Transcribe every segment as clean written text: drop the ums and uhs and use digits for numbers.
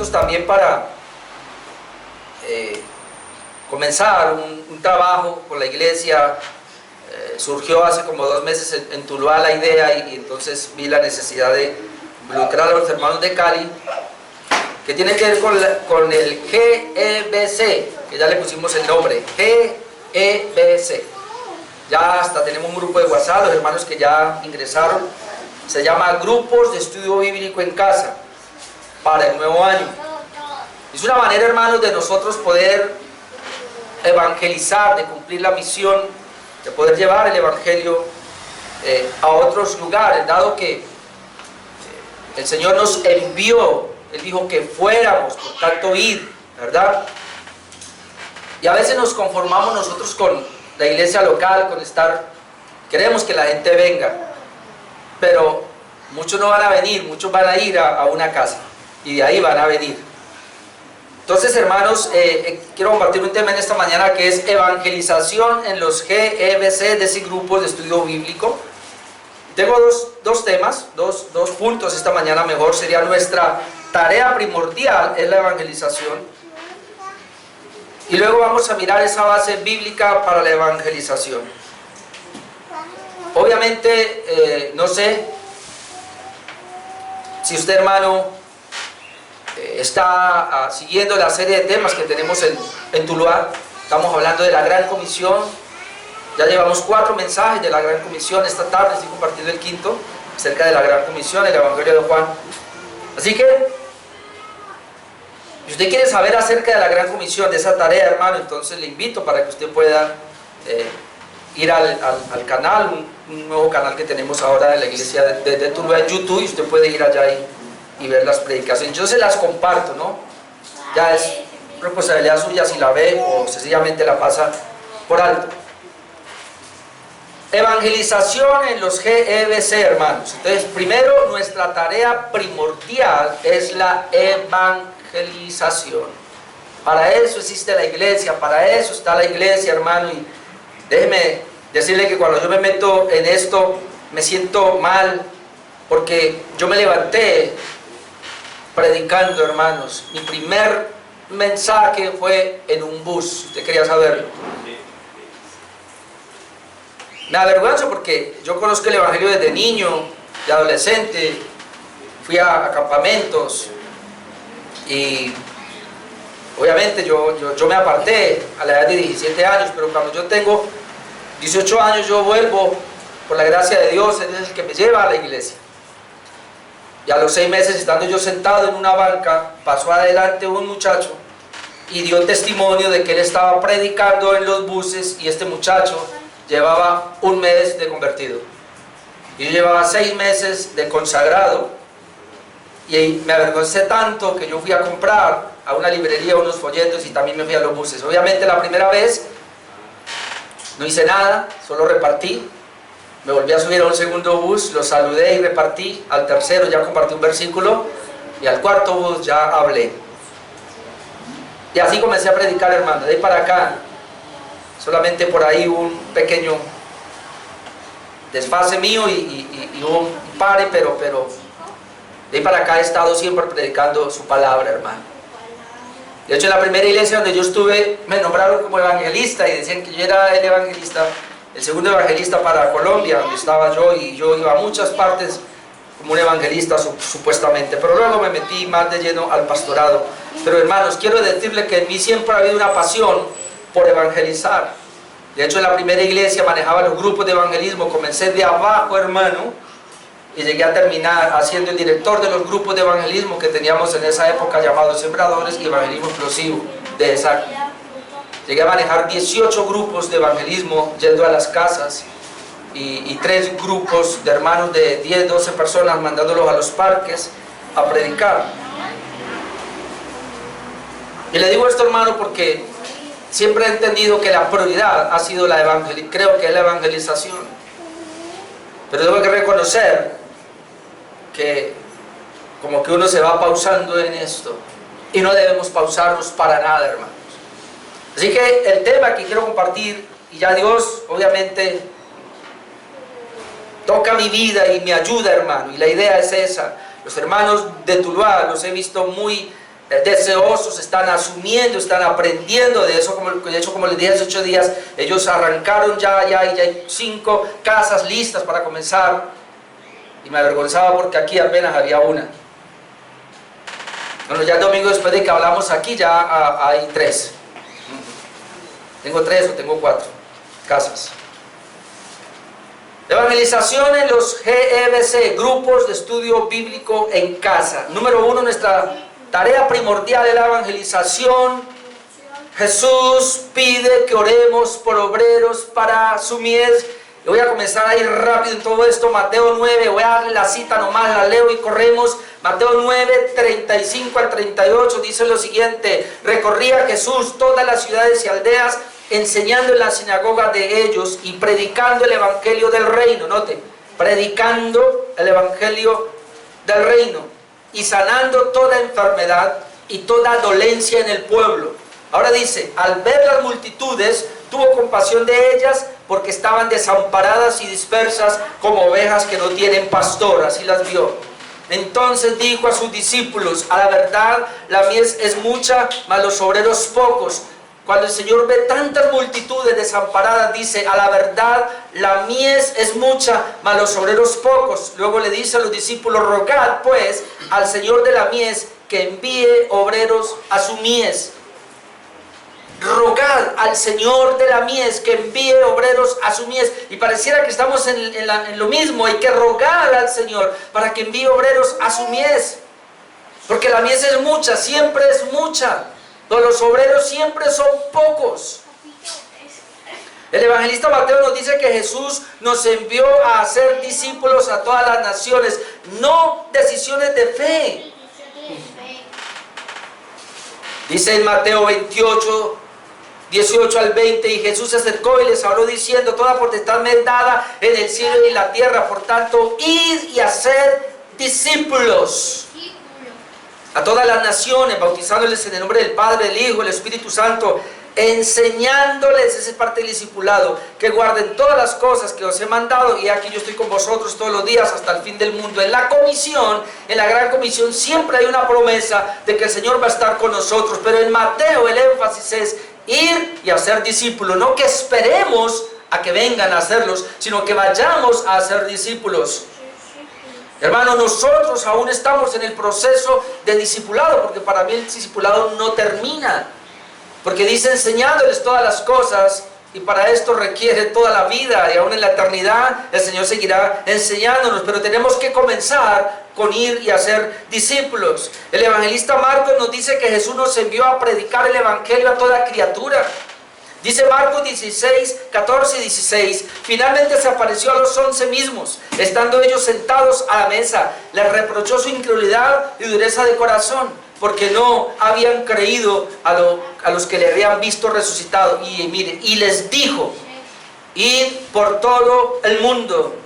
nosotros también para comenzar un trabajo con la iglesia. Surgió hace como 2 meses en Tuluá la idea y entonces vi la necesidad de involucrar a los hermanos de Cali, que tiene que ver con el GEBC, que ya le pusimos el nombre, GEBC. Ya hasta tenemos un grupo de WhatsApp, los hermanos que ya ingresaron, se llama Grupos de Estudio Bíblico en Casa, para el nuevo año. Es una manera, hermanos, de nosotros poder evangelizar, de cumplir la misión, de poder llevar el evangelio a otros lugares, dado que el Señor nos envió, Él dijo que fuéramos, por tanto ir, ¿verdad? Y a veces nos conformamos nosotros con la iglesia local, con estar, queremos que la gente venga, pero muchos no van a venir, muchos van a ir a una casa, y de ahí van a venir. Entonces, hermanos, quiero compartir un tema en esta mañana que es evangelización en los GEBC, de ese grupo de estudio bíblico. Tengo dos temas, dos puntos esta mañana. Mejor sería nuestra tarea primordial, es la evangelización. Y luego vamos a mirar esa base bíblica para la evangelización. Obviamente, no sé si usted, hermano, está siguiendo la serie de temas que tenemos en Tuluá. Estamos hablando de la Gran Comisión. Ya llevamos 4 mensajes de la Gran Comisión. Esta tarde estoy compartiendo el 5º acerca de la Gran Comisión, el Evangelio de Juan. Así que, si usted quiere saber acerca de la Gran Comisión, de esa tarea, hermano, entonces le invito para que usted pueda ir al canal, un nuevo canal que tenemos ahora de la iglesia de Tuluá en YouTube, y usted puede ir allá y ver las predicaciones. Yo se las comparto, ¿no? Ya es responsabilidad suya si la ve o sencillamente la pasa por alto. Evangelización en los GEBC, hermanos. Entonces, primero, nuestra tarea primordial es la evangelización. Para eso existe la iglesia, para eso está la iglesia, hermano. Y déjeme decirle que cuando yo me meto en esto, me siento mal, porque yo me levanté predicando, hermanos. Mi primer mensaje fue en un bus. ¿Usted quería saberlo? Me avergüenzo porque yo conozco el evangelio desde niño, de adolescente. Fui a campamentos y obviamente yo me aparté a la edad de 17 años, pero cuando yo tengo 18 años yo vuelvo, por la gracia de Dios. Él es el que me lleva a la iglesia. Y a los 6 meses, estando yo sentado en una banca, pasó adelante un muchacho y dio testimonio de que él estaba predicando en los buses, y este muchacho llevaba 1 mes de convertido. Y yo llevaba 6 meses de consagrado, y me avergoncé tanto que yo fui a comprar a una librería unos folletos y también me fui a los buses. Obviamente la primera vez no hice nada, solo repartí. Me volví a subir a un segundo bus, lo saludé y repartí. Al tercero ya compartí un versículo, y al 4.º bus ya hablé. Y así comencé a predicar, hermano. De ahí para acá, solamente por ahí hubo un pequeño desfase mío y hubo un pare, pero de ahí para acá he estado siempre predicando su palabra, hermano. De hecho, en la primera iglesia donde yo estuve, me nombraron como evangelista y decían que yo era el evangelista, el segundo evangelista para Colombia, donde estaba yo, y yo iba a muchas partes como un evangelista supuestamente, pero luego me metí más de lleno al pastorado. Pero, hermanos, quiero decirle que en mí siempre ha habido una pasión por evangelizar. De hecho, en la primera iglesia manejaba los grupos de evangelismo. Comencé de abajo, hermano, y llegué a terminar haciendo el director de los grupos de evangelismo que teníamos en esa época, llamados Sembradores y Evangelismo Explosivo de ESAC. Llegué a manejar 18 grupos de evangelismo yendo a las casas, y 3 grupos de hermanos de 10, 12 personas, mandándolos a los parques a predicar. Y le digo esto, hermano, porque siempre he entendido que la prioridad ha sido la evangelización. Creo que es la evangelización. Pero tengo que reconocer que como que uno se va pausando en esto, y no debemos pausarnos para nada, hermanos. Así que el tema que quiero compartir, y ya Dios obviamente toca mi vida y me ayuda, hermano, y la idea es esa. Los hermanos de Tuluá los he visto muy deseosos, están asumiendo, están aprendiendo de eso. De hecho, como les dije hace 8 días, ellos arrancaron ya hay 5 casas listas para comenzar, y me avergonzaba porque aquí apenas había una. Bueno, ya el domingo después de que hablamos aquí ya hay 3. Tengo 3 o tengo 4 casas. Evangelización en los GEBC, grupos de estudio bíblico en casa. Número 1, nuestra tarea primordial es la evangelización. Jesús pide que oremos por obreros para su mies. Yo voy a comenzar a ir rápido en todo esto. Mateo 9, voy a darle la cita nomás, la leo y corremos. Mateo 9, 35 al 38 dice lo siguiente: recorría Jesús todas las ciudades y aldeas, enseñando en la sinagoga de ellos y predicando el evangelio del reino. Note, predicando el evangelio del reino y sanando toda enfermedad y toda dolencia en el pueblo. Ahora dice, al ver las multitudes, tuvo compasión de ellas porque estaban desamparadas y dispersas como ovejas que no tienen pastor. Así las vio. Entonces dijo a sus discípulos: a la verdad la mies es mucha, mas los obreros pocos. Cuando el Señor ve tantas multitudes desamparadas, dice: a la verdad la mies es mucha, mas los obreros pocos. Luego le dice a los discípulos: rogad pues al Señor de la mies que envíe obreros a su mies. Rogad al Señor de la mies que envíe obreros a su mies. Y pareciera que estamos en lo mismo. Hay que rogar al Señor para que envíe obreros a su mies, porque la mies es mucha, siempre es mucha, pero los obreros siempre son pocos. El evangelista Mateo nos dice que Jesús nos envió a hacer discípulos a todas las naciones, no decisiones de fe. Dice en Mateo 28, 18 al 20, y Jesús se acercó y les habló diciendo: toda potestad me es dada en el cielo y en la tierra, por tanto, id y hacer discípulos a todas las naciones, bautizándoles en el nombre del Padre, del Hijo, del Espíritu Santo, enseñándoles, esa es parte del discipulado, que guarden todas las cosas que os he mandado, y aquí yo estoy con vosotros todos los días hasta el fin del mundo. En la comisión, en la gran comisión, siempre hay una promesa de que el Señor va a estar con nosotros, pero en Mateo el énfasis es ir y hacer discípulos, no que esperemos a que vengan a hacerlos, sino que vayamos a hacer discípulos. Hermanos, nosotros aún estamos en el proceso de discipulado, porque para mí el discipulado no termina, porque dice enseñándoles todas las cosas, y para esto requiere toda la vida, y aún en la eternidad el Señor seguirá enseñándonos, pero tenemos que comenzar con ir y hacer discípulos. El evangelista Marcos nos dice que Jesús nos envió a predicar el evangelio a toda criatura. Dice Marcos 16, 14 y 16, finalmente se apareció a los 11 mismos, estando ellos sentados a la mesa. Les reprochó su incredulidad y dureza de corazón, porque no habían creído a los que le habían visto resucitado. Y mire, y les dijo: id por todo el mundo.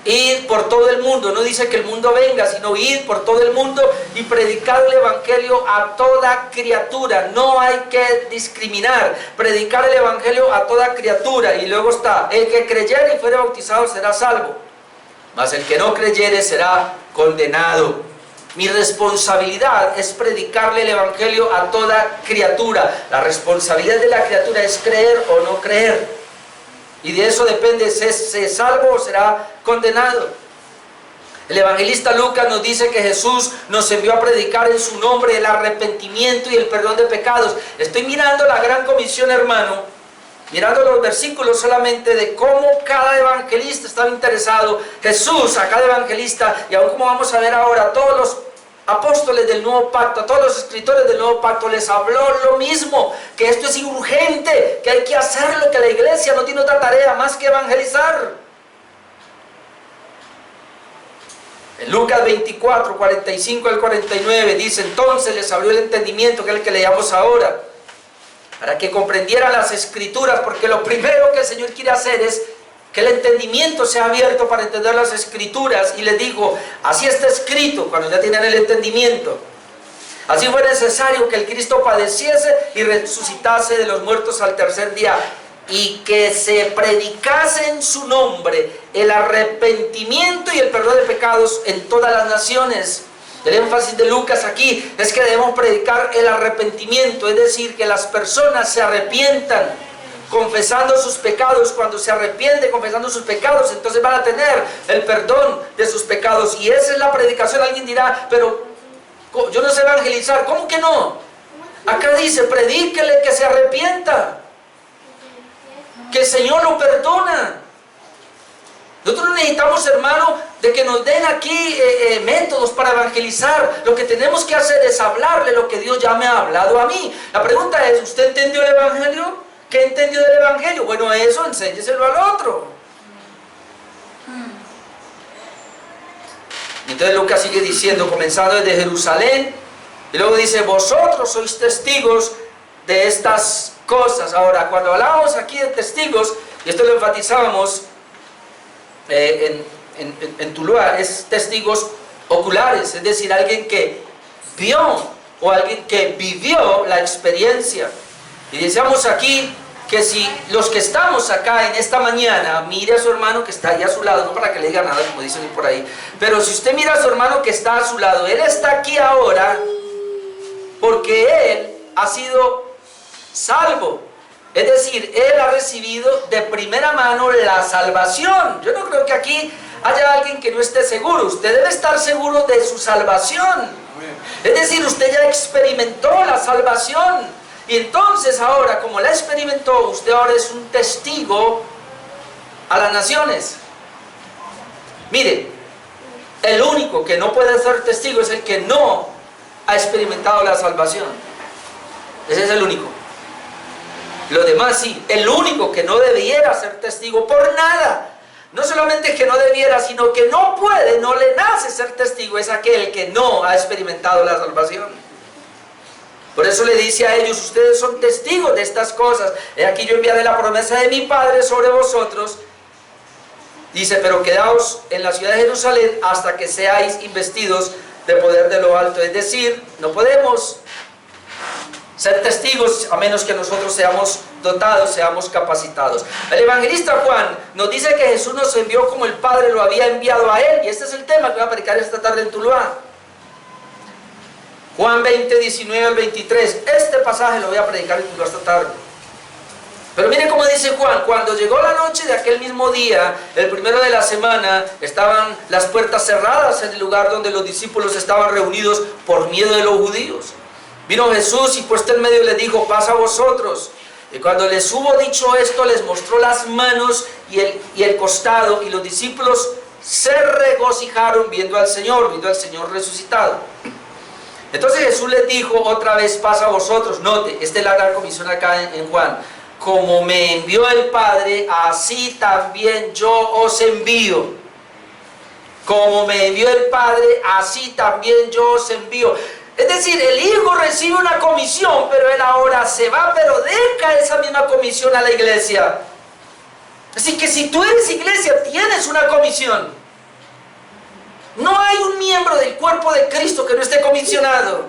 Id por todo el mundo, no dice que el mundo venga, sino id por todo el mundo y predicar el evangelio a toda criatura. No hay que discriminar, predicar el evangelio a toda criatura. Y luego está: el que creyere y fuere bautizado será salvo, mas el que no creyere será condenado. Mi responsabilidad es predicarle el evangelio a toda criatura. La responsabilidad de la criatura es creer o no creer. Y de eso depende si es salvo o será condenado. El evangelista Lucas nos dice que Jesús nos envió a predicar en su nombre el arrepentimiento y el perdón de pecados. Estoy mirando la gran comisión, hermano, mirando los versículos solamente de cómo cada evangelista estaba interesado. Jesús a cada evangelista, y aún como vamos a ver ahora, todos los apóstoles del nuevo pacto, a todos los escritores del nuevo pacto les habló lo mismo, que esto es urgente, que hay que hacerlo, que la iglesia no tiene otra tarea más que evangelizar. En Lucas 24, 45 al 49 dice: entonces les abrió el entendimiento, que es el que leíamos ahora, para que comprendieran las escrituras, porque lo primero que el Señor quiere hacer es que el entendimiento sea abierto para entender las escrituras. Y les dijo: así está escrito, cuando ya tienen el entendimiento. Así fue necesario que el Cristo padeciese y resucitase de los muertos al tercer día, y que se predicase en su nombre el arrepentimiento y el perdón de pecados en todas las naciones, El énfasis de Lucas aquí es que debemos predicar el arrepentimiento, es decir, que las personas se arrepientan confesando sus pecados. Cuando se arrepiente confesando sus pecados, entonces van a tener el perdón de sus pecados. Y esa es la predicación. Alguien dirá, pero yo no sé evangelizar. ¿Cómo que no? Acá dice, predíquele que se arrepienta, que el Señor lo perdona. Nosotros necesitamos, hermano, de que nos den aquí métodos para evangelizar. Lo que tenemos que hacer es hablarle lo que Dios ya me ha hablado a mí. La pregunta es, ¿usted entendió el evangelio? ¿Qué entendió del evangelio? Bueno, eso enséñeselo al otro. Entonces Lucas sigue diciendo, comenzando desde Jerusalén, y luego dice, vosotros sois testigos de estas cosas. Ahora, cuando hablábamos aquí de testigos, y esto lo enfatizábamos en Tuluá, es testigos oculares, es decir, alguien que vio o alguien que vivió la experiencia. Y decíamos aquí que si los que estamos acá en esta mañana, mire a su hermano que está ahí a su lado, no para que le diga nada como dicen por ahí, pero si usted mira a su hermano que está a su lado, él está aquí ahora porque él ha sido salvo. Es decir, él ha recibido de primera mano la salvación. Yo no creo que aquí haya alguien que no esté seguro. Usted debe estar seguro de su salvación. Es decir, usted ya experimentó la salvación. Y entonces ahora, como la experimentó, usted ahora es un testigo a las naciones. Mire, el único que no puede ser testigo es el que no ha experimentado la salvación. Ese es el único. Los demás sí. El único que no debiera ser testigo por nada, no solamente que no debiera, sino que no puede, no le nace ser testigo, es aquel que no ha experimentado la salvación. Por eso le dice a ellos, ustedes son testigos de estas cosas. He aquí yo enviaré la promesa de mi Padre sobre vosotros. Dice, pero quedaos en la ciudad de Jerusalén hasta que seáis investidos de poder de lo alto. Es decir, no podemos ser testigos a menos que nosotros seamos dotados, seamos capacitados. El evangelista Juan nos dice que Jesús nos envió como el Padre lo había enviado a él. Y este es el tema que voy a predicar esta tarde en Tuluá. Juan 20, 19 al 23. Este pasaje lo voy a predicar en Tuluá esta tarde. Pero mire cómo dice Juan, cuando llegó la noche de aquel mismo día, el primero de la semana, estaban las puertas cerradas en el lugar donde los discípulos estaban reunidos por miedo de los judíos. Vino Jesús y puesto en medio les dijo, paz a vosotros. Y cuando les hubo dicho esto, les mostró las manos y el costado, y los discípulos se regocijaron viendo al Señor resucitado. Entonces Jesús les dijo otra vez, paz a vosotros. Note, esta es la gran comisión acá en Juan. Como me envió el Padre, así también yo os envío. Como me envió el Padre, así también yo os envío. Es decir, el Hijo recibe una comisión, pero Él ahora se va, pero deja esa misma comisión a la iglesia. Así que si tú eres iglesia, tienes una comisión. No hay un miembro del cuerpo de Cristo que no esté comisionado.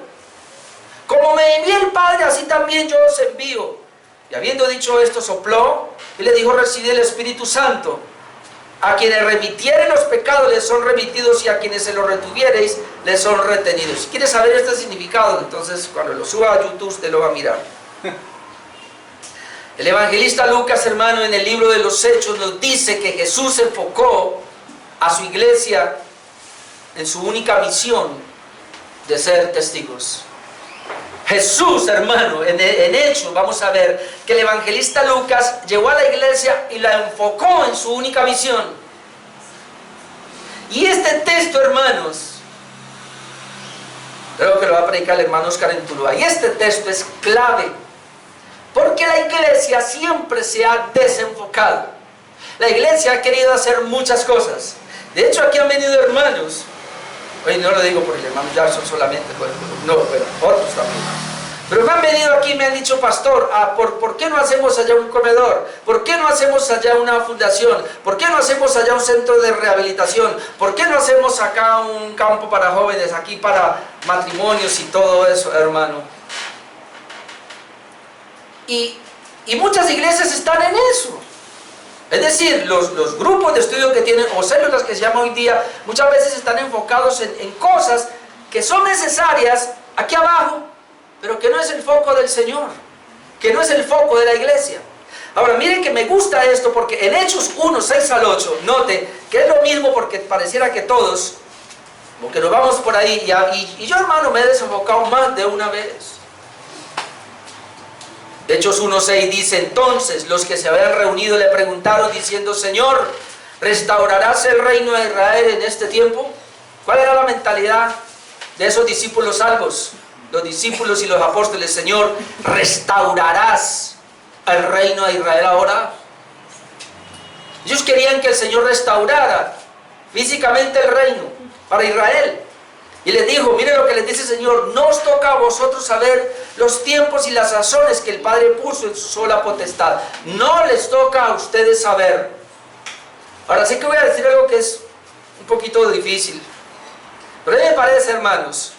Como me envió el Padre, así también yo os envío. Y habiendo dicho esto, sopló y le dijo, recibid el Espíritu Santo. A quienes remitieren los pecados les son remitidos, y a quienes se los retuviereis les son retenidos. Si quieres saber este significado, entonces cuando lo suba a YouTube usted lo va a mirar. El evangelista Lucas, hermano, en el libro de los Hechos nos dice que Jesús enfocó a su iglesia en su única misión de ser testigos. Jesús, hermano, en Hechos vamos a ver que el evangelista Lucas llevó a la iglesia y la enfocó en su única misión. Y este texto, hermanos, creo que lo va a predicar el hermano Oscar en Tuluá, y este texto es clave, porque la iglesia siempre se ha desenfocado. La iglesia ha querido hacer muchas cosas. De hecho, aquí han venido hermanos. Hoy no lo digo por el hermano Jackson solamente, no, pero otros también. Pero me han venido aquí y me han dicho, pastor, ¿por qué no hacemos allá un comedor? ¿Por qué no hacemos allá una fundación? ¿Por qué no hacemos allá un centro de rehabilitación? ¿Por qué no hacemos acá un campo para jóvenes, aquí para matrimonios y todo eso, hermano? Y muchas iglesias están en eso. Es decir, los grupos de estudio que tienen, o células que se llaman hoy día, muchas veces están enfocados en cosas que son necesarias aquí abajo, pero que no es el foco del Señor, que no es el foco de la iglesia. Ahora miren que me gusta esto porque en Hechos 1, 6 al 8, note que es lo mismo porque pareciera que todos, como que nos vamos por ahí, y yo hermano me he desenfocado más de una vez. Hechos 1, 6 dice: entonces los que se habían reunido le preguntaron diciendo: Señor, ¿restaurarás el reino de Israel en este tiempo? ¿Cuál era la mentalidad de esos discípulos salvos? Los discípulos y los apóstoles: Señor, ¿restaurarás el reino de Israel ahora? Ellos querían que el Señor restaurara físicamente el reino para Israel. Y les dijo: miren lo que les dice el Señor: no os toca a vosotros saber los tiempos y las sazones que el Padre puso en su sola potestad. No les toca a ustedes saber. Ahora sí que voy a decir algo que es un poquito difícil, pero a mí me parece, hermanos.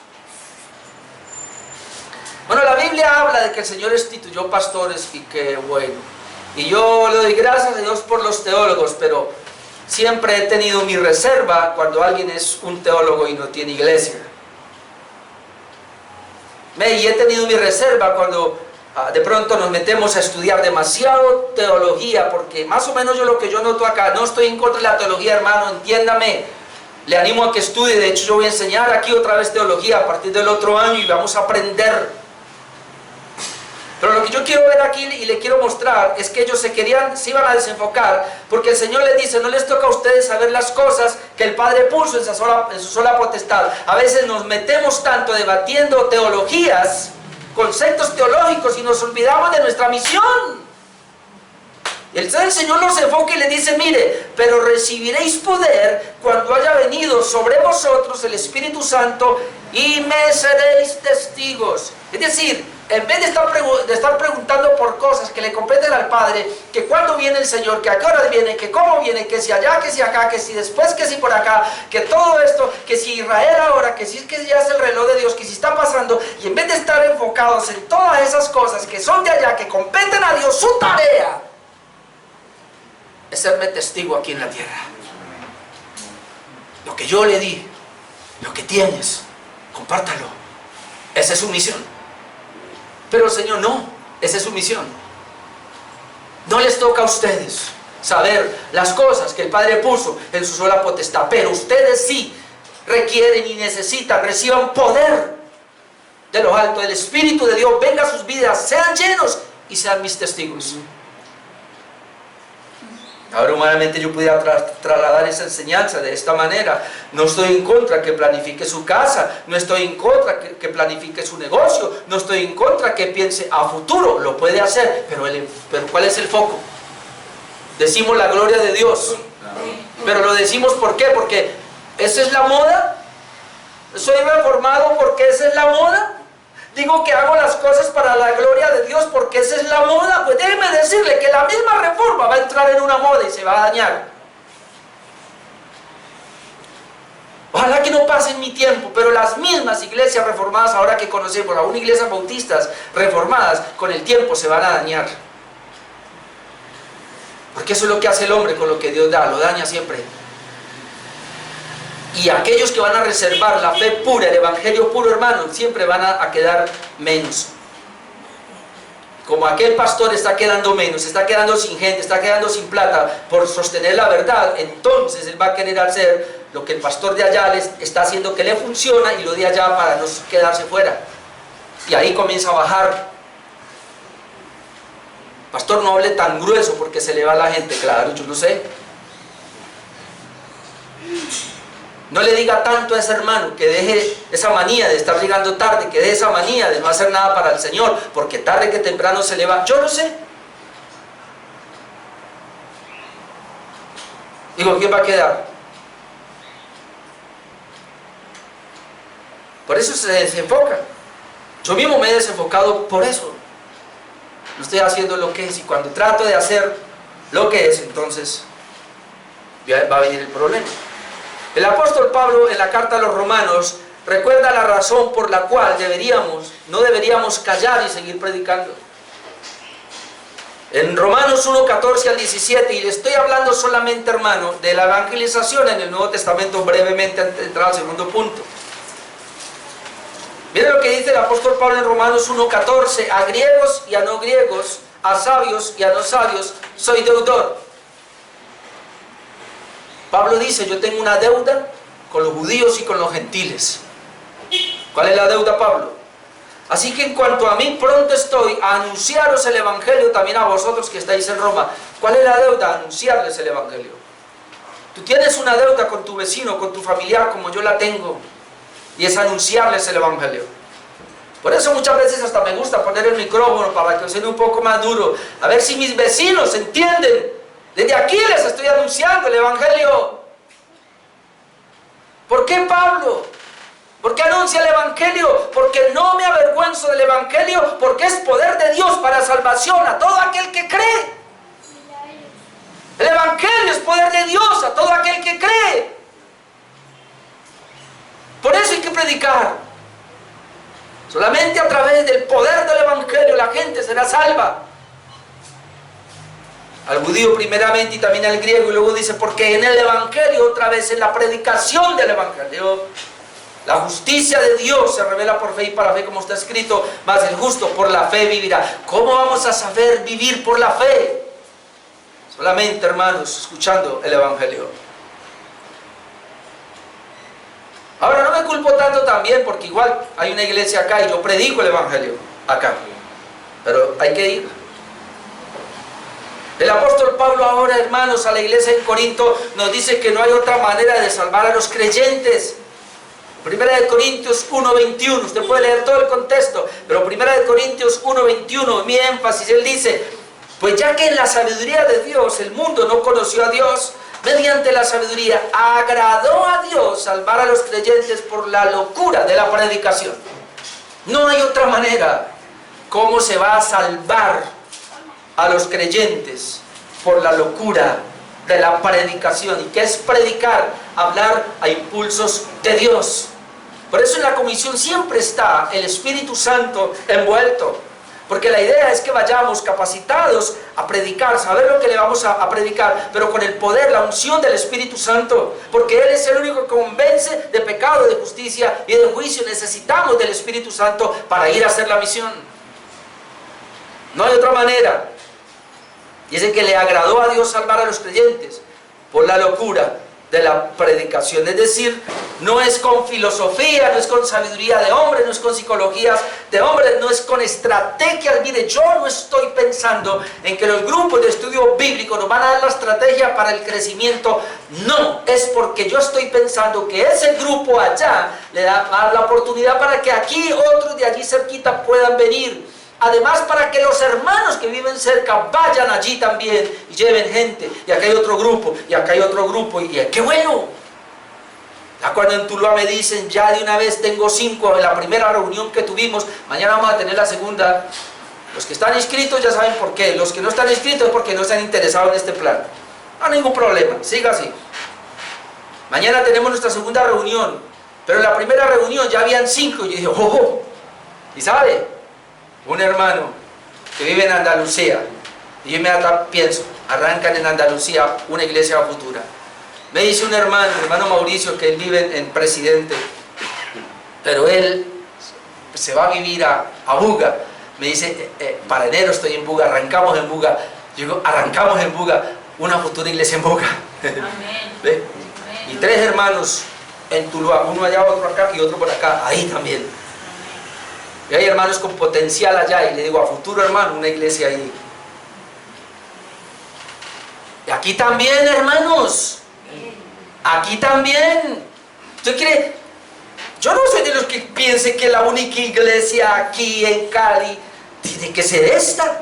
Bueno, la Biblia habla de que el Señor instituyó pastores y que bueno. Y yo le doy gracias a Dios por los teólogos, pero siempre he tenido mi reserva cuando alguien es un teólogo y no tiene iglesia. Y he tenido mi reserva cuando de pronto nos metemos a estudiar demasiado teología, porque más o menos lo que yo noto acá, no estoy en contra de la teología, hermano, entiéndame. Le animo a que estudie. De hecho yo voy a enseñar aquí otra vez teología a partir del otro año y vamos a aprender. Pero lo que yo quiero ver aquí y le quiero mostrar es que ellos se iban a desenfocar, porque el Señor les dice: no les toca a ustedes saber las cosas que el Padre puso en su sola potestad. A veces nos metemos tanto debatiendo teologías, conceptos teológicos, y nos olvidamos de nuestra misión. Entonces el Señor nos enfoca y le dice: mire, pero recibiréis poder cuando haya venido sobre vosotros el Espíritu Santo y me seréis testigos. Es decir, en vez de estar preguntando por cosas que le competen al Padre, que cuándo viene el Señor, que a qué hora viene, que cómo viene, que si allá, que si acá, que si después, que si por acá, que todo esto, que si Israel ahora, que si es que ya es el reloj de Dios, que si está pasando, y en vez de estar enfocados en todas esas cosas que son de allá, que competen a Dios, su tarea es serme testigo aquí en la tierra. Lo que yo le di, lo que tienes, compártalo. Esa es su misión. Pero el Señor no, esa es su misión. No les toca a ustedes saber las cosas que el Padre puso en su sola potestad, pero ustedes sí requieren y necesitan, reciban poder de lo alto, del Espíritu de Dios, venga a sus vidas, sean llenos y sean mis testigos. Ahora humanamente yo pudiera trasladar esa enseñanza de esta manera. No estoy en contra que planifique su casa, no estoy en contra que planifique su negocio, no estoy en contra que piense a futuro, lo puede hacer, pero ¿cuál es el foco? Decimos la gloria de Dios, pero lo decimos ¿por qué? Porque esa es la moda. Soy reformado porque esa es la moda. Digo que hago las cosas para la gloria de Dios porque esa es la moda. Pues déjeme decirle que la misma reforma va a entrar en una moda y se va a dañar. Ojalá que no pase en mi tiempo, pero las mismas iglesias reformadas ahora que conocemos, aún iglesias bautistas reformadas, con el tiempo se van a dañar. Porque eso es lo que hace el hombre con lo que Dios da, lo daña siempre. Y aquellos que van a reservar la fe pura, el evangelio puro, hermano, siempre van a quedar menos. Como aquel pastor está quedando menos, está quedando sin gente, está quedando sin plata por sostener la verdad, entonces él va a querer hacer lo que el pastor de allá le está haciendo que le funciona y lo de allá para no quedarse fuera. Y ahí comienza a bajar. Pastor, no hable tan grueso porque se le va a la gente. Claro, yo lo sé. No le diga tanto a ese hermano que deje esa manía de estar llegando tarde, que deje esa manía de no hacer nada para el Señor, porque tarde que temprano se le va. Yo lo sé. Digo, ¿quién va a quedar? Por eso se desenfoca. Yo mismo me he desenfocado por eso. No estoy haciendo lo que es, y cuando trato de hacer lo que es, entonces va a venir el problema. El apóstol Pablo en la carta a los Romanos recuerda la razón por la cual no deberíamos callar y seguir predicando. En Romanos 1, 14 al 17, y le estoy hablando solamente, hermano, de la evangelización en el Nuevo Testamento, brevemente antes de entrar al segundo punto. Miren lo que dice el apóstol Pablo en Romanos 1:14, a griegos y a no griegos, a sabios y a no sabios, soy deudor. Pablo dice, yo tengo una deuda con los judíos y con los gentiles. ¿Cuál es la deuda, Pablo? Así que en cuanto a mí, pronto estoy a anunciaros el evangelio también a vosotros que estáis en Roma. ¿Cuál es la deuda? Anunciarles el evangelio. Tú tienes una deuda con tu vecino, con tu familiar, como yo la tengo, y es anunciarles el evangelio. Por eso muchas veces hasta me gusta poner el micrófono para que suene un poco más duro, a ver si mis vecinos entienden. Desde aquí les estoy anunciando el evangelio. ¿Por qué, Pablo? ¿Por qué anuncia el evangelio? Porque no me avergüenzo del evangelio, porque es poder de Dios para salvación a todo aquel que cree. El evangelio es poder de Dios a todo aquel que cree. Por eso hay que predicar. Solamente a través del poder del evangelio la gente será salva. Al judío primeramente y también al griego, y luego dice, porque en el evangelio, otra vez en la predicación del evangelio, la justicia de Dios se revela por fe y para fe, como está escrito, mas el justo por la fe vivirá. ¿Cómo vamos a saber vivir por la fe? Solamente, hermanos, escuchando el evangelio. Ahora no me culpo tanto también, porque igual hay una iglesia acá y yo predico el evangelio acá, pero hay que ir. El apóstol Pablo ahora, hermanos, a la iglesia en Corinto nos dice que no hay otra manera de salvar a los creyentes. Primera de Corintios 1:21, usted puede leer todo el contexto, pero Primera de Corintios 1:21, mi énfasis, él dice, pues ya que en la sabiduría de Dios el mundo no conoció a Dios, mediante la sabiduría agradó a Dios salvar a los creyentes por la locura de la predicación. No hay otra manera. ¿Cómo se va a salvar a los creyentes? Por la locura de la predicación. ¿Y qué es predicar? Hablar a impulsos de Dios. Por eso en la comisión siempre está el Espíritu Santo envuelto, porque la idea es que vayamos capacitados a predicar, saber lo que le vamos a predicar, pero con el poder, la unción del Espíritu Santo, porque Él es el único que convence de pecado, de justicia y de juicio. Necesitamos del Espíritu Santo para ir a hacer la misión. No hay otra manera. Dice que le agradó a Dios salvar a los creyentes por la locura de la predicación. Es decir, no es con filosofía, no es con sabiduría de hombre, no es con psicologías de hombre, no es con estrategias. Mire, yo no estoy pensando en que los grupos de estudio bíblico nos van a dar la estrategia para el crecimiento. No, es porque yo estoy pensando que ese grupo allá le va a dar la oportunidad para que aquí otros de allí cerquita puedan venir. Además, para que los hermanos que viven cerca vayan allí también y lleven gente. Y acá hay otro grupo, y acá hay otro grupo, y ¡qué bueno! Ya cuando en Tuluá me dicen, ya de una vez tengo 5 en la primera reunión que tuvimos, mañana vamos a tener la segunda. Los que están inscritos ya saben por qué. Los que no están inscritos es porque no están interesados en este plan. No hay ningún problema, siga así. Mañana tenemos nuestra segunda reunión, pero en la primera reunión ya habían 5. Y yo dije, ¡oh! ¿Y sabe? Un hermano que vive en Andalucía, y yo inmediatamente pienso, arrancan en Andalucía una iglesia futura. Me dice un hermano, el hermano Mauricio, que él vive en Presidente, pero él se va a vivir a Buga. Me dice, para enero estoy en Buga, arrancamos en Buga. Yo digo, arrancamos en Buga, una futura iglesia en Buga. ¿Ve? Y 3 hermanos en Tuluá, uno allá, otro acá y otro por acá, ahí también. Y hay hermanos con potencial allá, y le digo, a futuro hermano, una iglesia ahí. Y aquí también, hermanos, aquí también. ¿Usted cree? Yo no soy de los que piensen que la única iglesia aquí en Cali tiene que ser esta.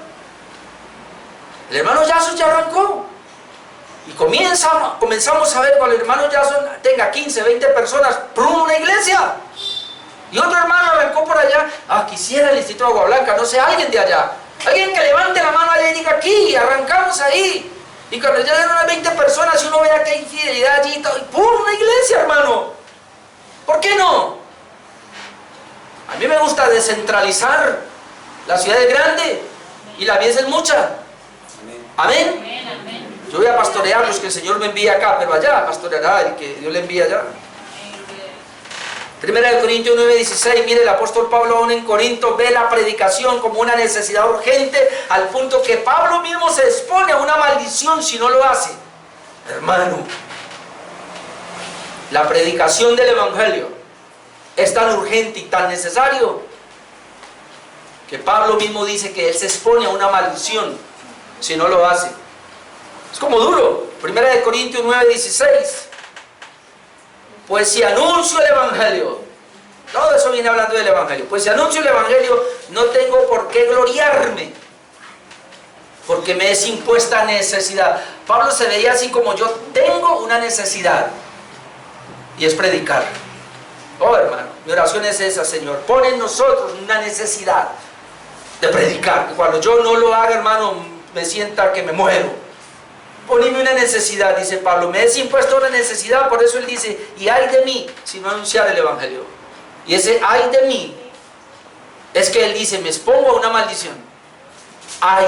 El hermano Jason ya arrancó. Y comenzamos a ver cuando el hermano Jason tenga 15, 20 personas, ¡prum! Una iglesia. Y otro hermano arrancó por allá, quisiera el Instituto de Agua Blanca, no sé, alguien de allá. Alguien que levante la mano allá y diga, aquí, arrancamos ahí. Y cuando ya den unas 20 personas y uno vea que hay infidelidad allí, y ¡pum! Una iglesia, hermano. ¿Por qué no? A mí me gusta descentralizar. La ciudad es grande y la mies es mucha. Amén. Yo voy a pastorear los que el Señor me envía acá, pero allá pastoreará el que Dios le envía allá. Primera de Corintios 9:16, mire, el apóstol Pablo aún en Corinto ve la predicación como una necesidad urgente, al punto que Pablo mismo se expone a una maldición si no lo hace. Hermano, la predicación del Evangelio es tan urgente y tan necesario que Pablo mismo dice que él se expone a una maldición si no lo hace. Es como duro. Primera de Corintios 9:16. Pues si anuncio el Evangelio, todo eso viene hablando del Evangelio, pues si anuncio el Evangelio, no tengo por qué gloriarme, porque me es impuesta necesidad. Pablo se veía así como: yo tengo una necesidad, y es predicar. Oh, hermano, mi oración es esa: Señor, pon en nosotros una necesidad de predicar, que cuando yo no lo haga, hermano, me sienta que me muero. Poneme una necesidad, dice Pablo, me es impuesta una necesidad. Por eso él dice: y ay de mí si no anunciar el Evangelio. Y ese ay de mí es que él dice: me expongo a una maldición. Ay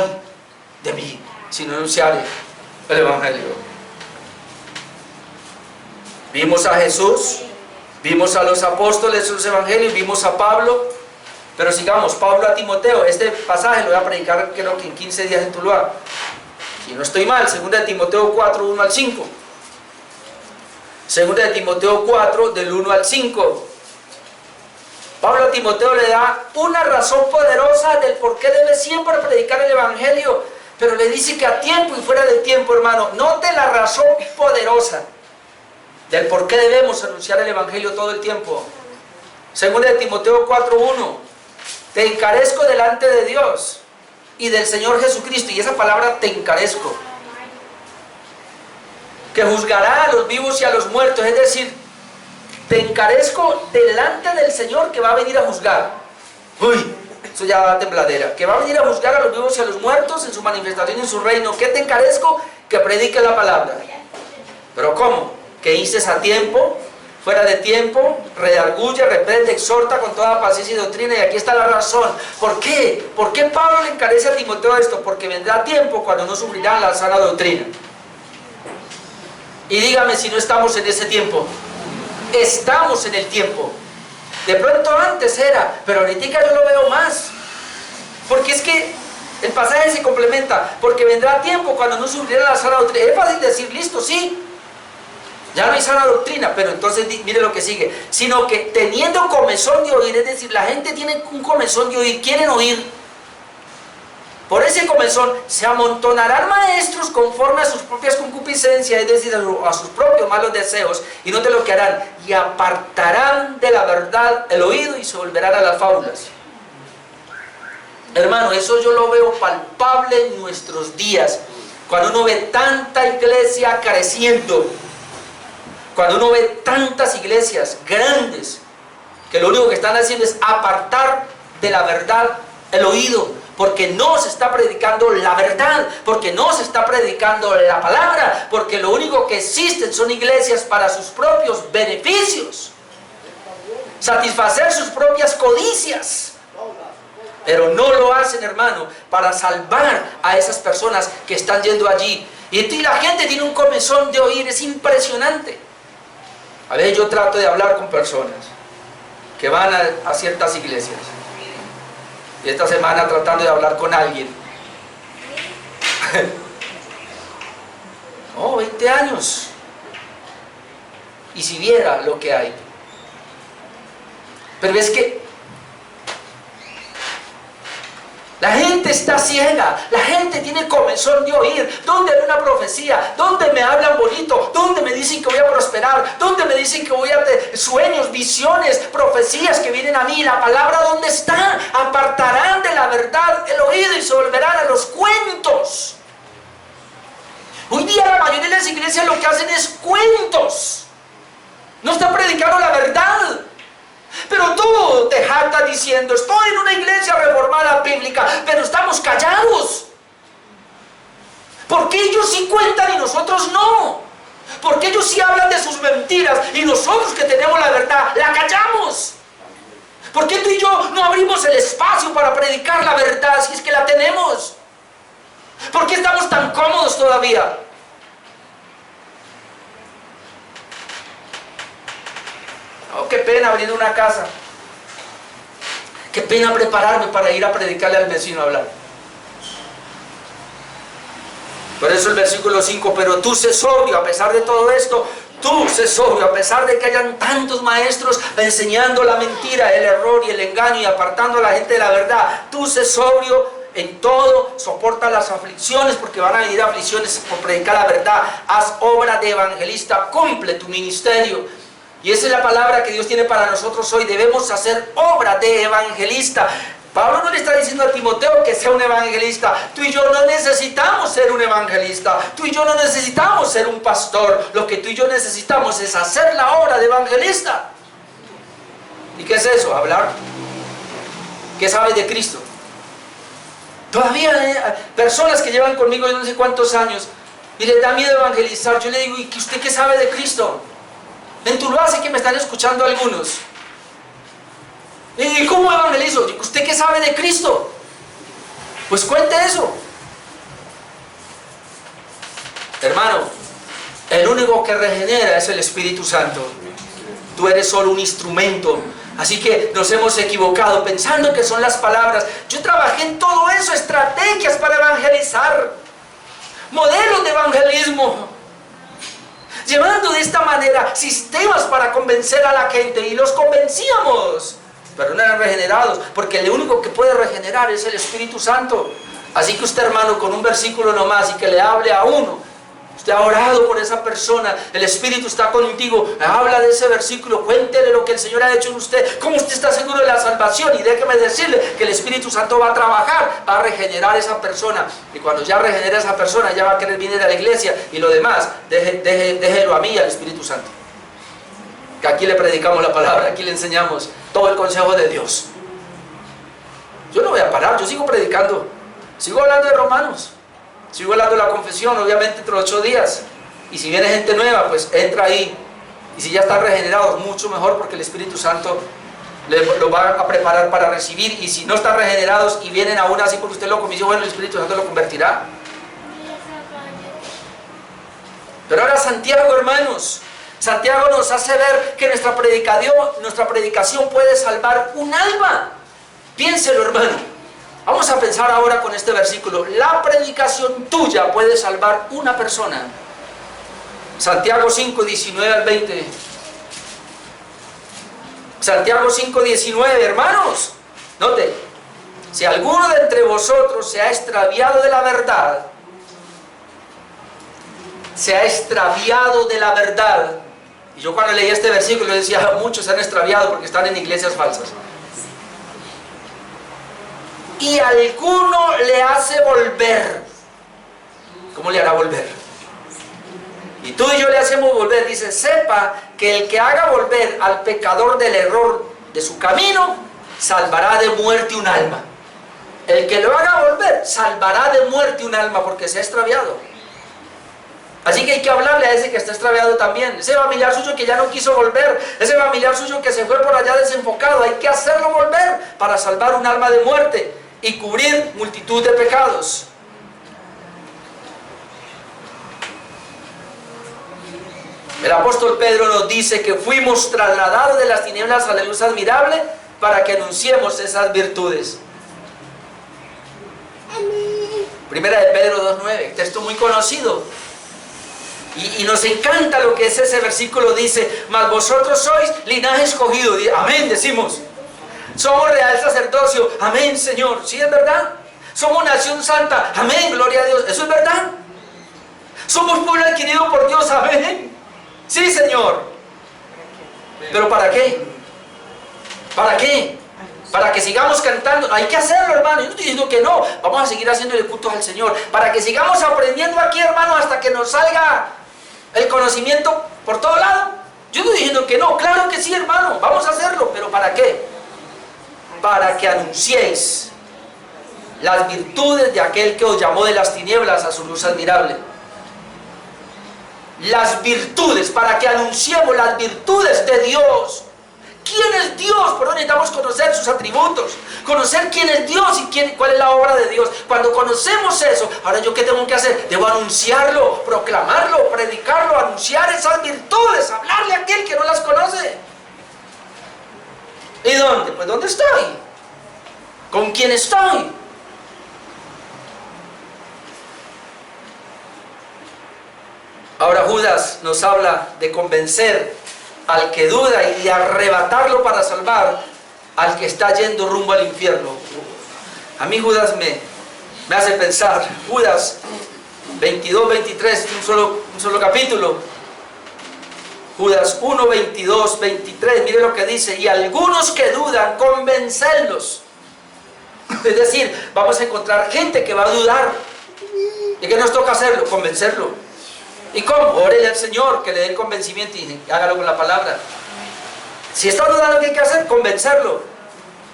de mí si no anunciar el Evangelio. Vimos a Jesús, vimos a los apóstoles, los evangelios, vimos a Pablo. Pero sigamos, Pablo a Timoteo. Este pasaje lo voy a predicar creo que en 15 días en Tuluá, si no estoy mal. 2 de Timoteo 4, 1 al 5. 2 de Timoteo 4, del 1 al 5. Pablo a Timoteo le da una razón poderosa del por qué debe siempre predicar el Evangelio, pero le dice que a tiempo y fuera de tiempo, hermano. Note la razón poderosa del por qué debemos anunciar el Evangelio todo el tiempo. 2 de Timoteo 4, 1. Te encarezco delante de Dios y del Señor Jesucristo. Y esa palabra, te encarezco, que juzgará a los vivos y a los muertos. Es decir, te encarezco delante del Señor, que va a venir a juzgar. Uy, eso ya da tembladera. Que va a venir a juzgar a los vivos y a los muertos en su manifestación y en su reino. ¿Qué te encarezco? Que predique la palabra. ¿Pero cómo? Que instes a tiempo, fuera de tiempo, redarguye, reprende, exhorta con toda paciencia y doctrina. Y aquí está la razón. ¿Por qué? ¿Por qué Pablo le encarece a Timoteo esto? Porque vendrá tiempo cuando no sufrirán la sana doctrina. Y dígame si no estamos en ese tiempo. Estamos en el tiempo. De pronto antes era, pero ahorita yo lo veo más. Porque es que el pasaje se complementa. Porque vendrá tiempo cuando no sufrirán la sana doctrina. Es fácil decir: listo, sí, ya no hay sana doctrina, pero entonces mire lo que sigue. Sino que teniendo comezón de oír, es decir, la gente tiene un comezón de oír, quieren oír. Por ese comezón se amontonarán maestros conforme a sus propias concupiscencias, es decir, a sus propios malos deseos. Y note lo que harán: y apartarán de la verdad el oído y se volverán a las fábulas. Hermano, eso yo lo veo palpable en nuestros días. Cuando uno ve tanta iglesia creciendo, cuando uno ve tantas iglesias grandes que lo único que están haciendo es apartar de la verdad el oído, porque no se está predicando la verdad, porque no se está predicando la palabra, porque lo único que existen son iglesias para sus propios beneficios, satisfacer sus propias codicias. Pero no lo hacen, hermano, para salvar a esas personas que están yendo allí. Y la gente tiene un comezón de oír, es impresionante. A veces yo trato de hablar con personas que van a ciertas iglesias. Y esta semana tratando de hablar con alguien. No, 20 años. Y si viera lo que hay. Pero es que la gente está ciega, la gente tiene comezón de oír. ¿Dónde hay una profecía? ¿Dónde me hablan bonito? ¿Dónde me dicen que voy a prosperar? ¿Dónde me dicen que voy a tener sueños, visiones, profecías que vienen a mí? ¿La palabra dónde está? Apartarán de la verdad el oído y se volverán a los cuentos. Hoy día la mayoría de las iglesias lo que hacen es cuentos. No están predicando la verdad. Pero tú te jactas diciendo: estoy en una iglesia reformada bíblica, pero estamos callados. ¿Por qué ellos sí cuentan y nosotros no? ¿Por qué ellos sí hablan de sus mentiras y nosotros, que tenemos la verdad, la callamos? ¿Por qué tú y yo no abrimos el espacio para predicar la verdad si es que la tenemos? ¿Por qué estamos tan cómodos todavía? Oh, qué pena abrir una casa. Qué pena prepararme para ir a predicarle al vecino a hablar. Por eso el versículo 5, pero tú sé sobrio a pesar de todo esto. Tú sé sobrio a pesar de que hayan tantos maestros enseñando la mentira, el error y el engaño y apartando a la gente de la verdad. Tú sé sobrio en todo, soporta las aflicciones porque van a venir aflicciones por predicar la verdad. Haz obra de evangelista, cumple tu ministerio. Y esa es la palabra que Dios tiene para nosotros hoy. Debemos hacer obra de evangelista. Pablo no le está diciendo a Timoteo que sea un evangelista. Tú y yo no necesitamos ser un evangelista. Tú y yo no necesitamos ser un pastor. Lo que tú y yo necesitamos es hacer la obra de evangelista. ¿Y qué es eso? Hablar. ¿Qué sabes de Cristo? Todavía hay personas que llevan conmigo yo no sé cuántos años y les da miedo evangelizar. Yo le digo, ¿y usted qué sabe de Cristo? En Tuluá sé que me están escuchando algunos. ¿Y cómo evangelizo? ¿Usted qué sabe de Cristo? Pues cuente eso. Hermano, el único que regenera es el Espíritu Santo. Tú eres solo un instrumento. Así que nos hemos equivocado pensando que son las palabras. Yo trabajé en todo eso, estrategias para evangelizar, modelos de evangelismo, llevando de esta manera sistemas para convencer a la gente, y los convencíamos, pero no eran regenerados, porque el único que puede regenerar es el Espíritu Santo. Así que usted, hermano, con un versículo nomás y que le hable a uno, usted ha orado por esa persona, el Espíritu está contigo, habla de ese versículo, cuéntele lo que el Señor ha hecho en usted, cómo usted está seguro de la salvación, y déjeme decirle que el Espíritu Santo va a trabajar, va a regenerar a esa persona, y cuando ya regenera a esa persona, ya va a querer venir a la iglesia, y lo demás, déjelo a mí, al Espíritu Santo. Que aquí le predicamos la palabra, aquí le enseñamos todo el consejo de Dios. Yo no voy a parar, yo sigo predicando, sigo hablando de Romanos, sigo hablando de la confesión, obviamente entre 8 días. Y si viene gente nueva, pues entra ahí. Y si ya están regenerados, mucho mejor, porque el Espíritu Santo lo va a preparar para recibir. Y si no están regenerados y vienen aún así porque usted lo convenció, bueno, el Espíritu Santo lo convertirá. Pero ahora Santiago, hermanos, Santiago nos hace ver que nuestra predicación puede salvar un alma. Piénselo, hermano. Vamos a pensar ahora con este versículo. La predicación tuya puede salvar una persona. Santiago 5, 19 al 20. Santiago 5, 19, hermanos. Note, si alguno de entre vosotros se ha extraviado de la verdad, se ha extraviado de la verdad. Y yo cuando leí este versículo decía, muchos se han extraviado porque están en iglesias falsas. Y alguno le hace volver. ¿Cómo le hará volver? Y tú y yo le hacemos volver. Dice, sepa que el que haga volver al pecador del error de su camino, salvará de muerte un alma. El que lo haga volver, salvará de muerte un alma porque se ha extraviado. Así que hay que hablarle a ese que está extraviado también. Ese familiar suyo que ya no quiso volver. Ese familiar suyo que se fue por allá desenfocado. Hay que hacerlo volver para salvar un alma de muerte y cubrir multitud de pecados. El apóstol Pedro nos dice que fuimos trasladados de las tinieblas a la luz admirable para que anunciemos esas virtudes. Primera de Pedro 2:9, texto muy conocido. Y nos encanta lo que es ese versículo, dice, mas vosotros sois linaje escogido. Amén, decimos. Somos real sacerdocio. Amén, Señor. ¿Sí es verdad? Somos nación santa. Amén, gloria a Dios. ¿Eso es verdad? Somos pueblo adquirido por Dios. Amén. Sí, Señor. ¿Pero para qué? ¿Para qué? Para que sigamos cantando. Hay que hacerlo, hermano. Yo no estoy diciendo que no. Vamos a seguir haciéndole cultos al Señor. Para que sigamos aprendiendo aquí, hermano, hasta que nos salga el conocimiento por todo lado. Yo no estoy diciendo que no. Claro que sí, hermano. Vamos a hacerlo. ¿Pero para qué? Para que anunciéis las virtudes de aquel que os llamó de las tinieblas a su luz admirable. Las virtudes, para que anunciemos las virtudes de Dios. ¿Quién es Dios? Por eso necesitamos conocer sus atributos, conocer quién es Dios y cuál es la obra de Dios. Cuando conocemos eso, ahora yo ¿qué tengo que hacer? Debo anunciarlo, proclamarlo, predicarlo, anunciar esas virtudes, hablarle a aquel que no las conoce. ¿Y dónde? Pues ¿dónde estoy? ¿Con quién estoy? Ahora Judas nos habla de convencer al que duda y de arrebatarlo para salvar al que está yendo rumbo al infierno. A mí Judas me hace pensar, Judas 22, 23, un solo capítulo. Judas 1, 22, 23, mire lo que dice: y algunos que dudan, convencerlos. Es decir, vamos a encontrar gente que va a dudar. ¿Y qué nos toca hacerlo? Convencerlo. ¿Y cómo? Órele al Señor que le dé el convencimiento y hágalo con la palabra. Si está dudando, ¿qué hay que hacer? Convencerlo.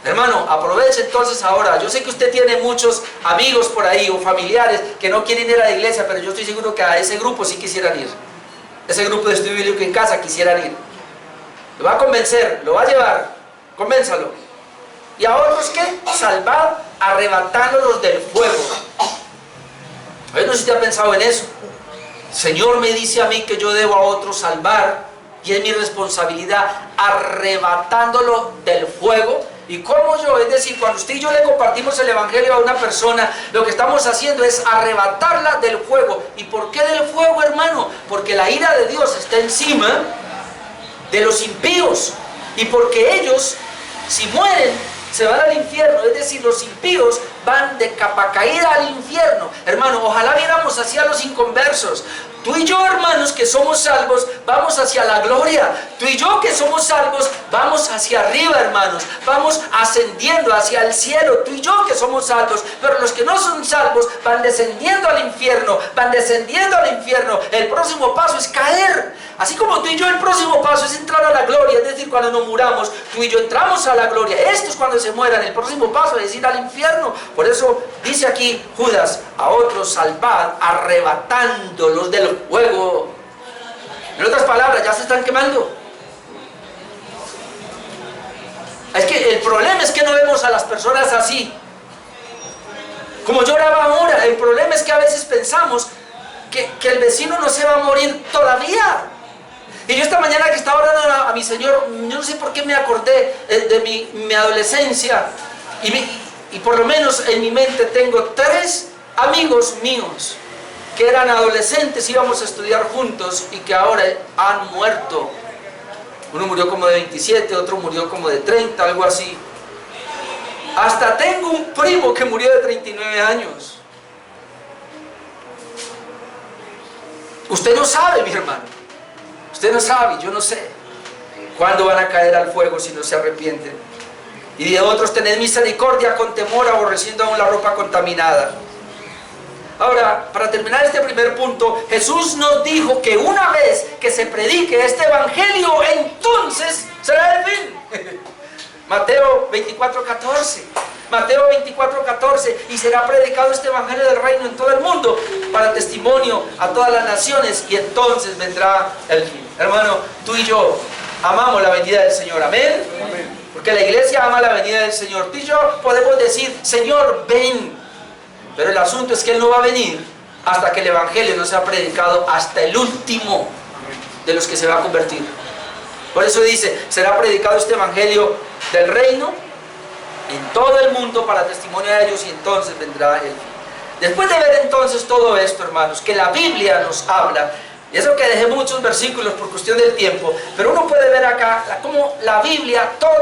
Hermano, aproveche entonces ahora. Yo sé que usted tiene muchos amigos por ahí o familiares que no quieren ir a la iglesia, pero yo estoy seguro que a ese grupo sí quisieran ir. Ese grupo de estudio bíblico en casa quisieran ir. Lo va a convencer, lo va a llevar. Convénzalo. ¿Y a otros qué? Salvar, arrebatándolos del fuego. A ver, no sé si usted ha pensado en eso. Señor me dice a mí que yo debo a otros salvar, y es mi responsabilidad arrebatándolo del fuego. ¿Y cómo yo? Es decir, cuando usted y yo le compartimos el evangelio a una persona, lo que estamos haciendo es arrebatarla del fuego. ¿Y por qué del fuego, hermano? Porque la ira de Dios está encima de los impíos, y porque ellos, si mueren, se van al infierno. Es decir, los impíos van de capa caída al infierno. Hermano, ojalá viéramos así a los inconversos. Tú y yo, hermanos, que somos salvos, vamos hacia la gloria. Tú y yo que somos salvos, vamos hacia arriba, hermanos. Vamos ascendiendo hacia el cielo. Tú y yo que somos salvos. Pero los que no son salvos van descendiendo al infierno. Van descendiendo al infierno. El próximo paso es caer. Así como tú y yo, el próximo paso es entrar a la gloria. Es decir, cuando nos muramos, tú y yo entramos a la gloria. Esto es cuando se mueran. El próximo paso es ir al infierno. Por eso dice aquí Judas: a otros salvad, arrebatándolos del fuego. En otras palabras, ya se están quemando. Es que el problema es que no vemos a las personas así. Como yo oraba ahora, el problema es que a veces pensamos que el vecino no se va a morir todavía. Y yo esta mañana que estaba orando a mi Señor, yo no sé por qué me acordé de mi adolescencia. Y por lo menos en mi mente tengo 3 amigos míos que eran adolescentes, íbamos a estudiar juntos y que ahora han muerto. Uno murió como de 27, otro murió como de 30, algo así. Hasta tengo un primo que murió de 39 años. Usted no sabe, mi hermano. Usted no sabe, yo no sé cuándo van a caer al fuego si no se arrepienten. Y de otros tened misericordia con temor, aborreciendo aún la ropa contaminada. Ahora, para terminar este primer punto, Jesús nos dijo que una vez que se predique este evangelio, entonces será el fin. Mateo 24:14. Mateo 24:14. Y será predicado este evangelio del reino en todo el mundo para testimonio a todas las naciones, y entonces vendrá el fin. Hermano, tú y yo amamos la venida del Señor. Amén. Amén. Porque la iglesia ama la venida del Señor. Tú y yo podemos decir: Señor, ven. Pero el asunto es que Él no va a venir hasta que el evangelio no sea predicado hasta el último de los que se va a convertir. Por eso dice: será predicado este evangelio del reino en todo el mundo para testimonio de ellos, y entonces vendrá el fin. Después de ver entonces todo esto, hermanos, que la Biblia nos habla, y eso que dejé muchos versículos por cuestión del tiempo, pero uno puede ver acá cómo la Biblia, todo